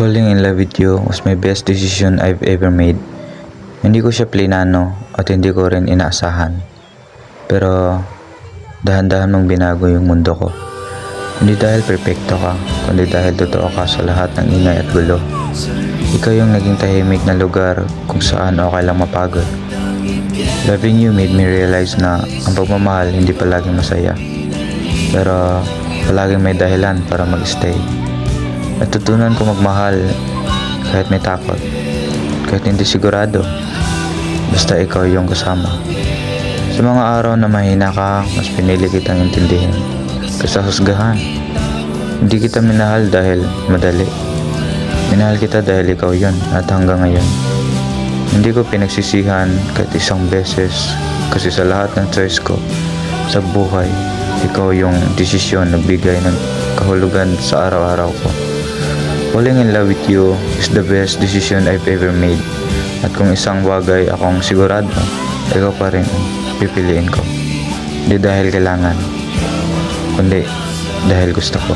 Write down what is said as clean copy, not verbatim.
Falling in love with you was my best decision I've ever made. Hindi ko siya plinano at hindi ko rin inaasahan. Pero dahan-dahan mong binago yung mundo ko. Hindi dahil perpekto ka, kundi dahil totoo ka sa lahat ng ingay at gulo. Ikaw yung naging tahimik na lugar kung saan okay lang mapagod. Loving you made me realize na ang pagmamahal hindi palaging masaya. Pero palaging may dahilan para mag-stay. Natutunan ko magmahal kahit may takot, kahit hindi sigurado, basta ikaw yung kasama. Sa mga araw na mahina ka, mas pinili kitang intindihin kaysa husgahan. Hindi kita minahal dahil madali. Minahal kita dahil ikaw yun at hanggang ngayon. Hindi ko pinagsisihan kahit isang beses kasi sa lahat ng choice ko sa buhay, ikaw yung desisyon na bigay ng kahulugan sa araw-araw ko. Falling in love with you is the best decision I've ever made. At kung isang bagay akong sigurado, ikaw pa rin ang pipiliin ko. Hindi dahil kailangan, kundi dahil gusto ko.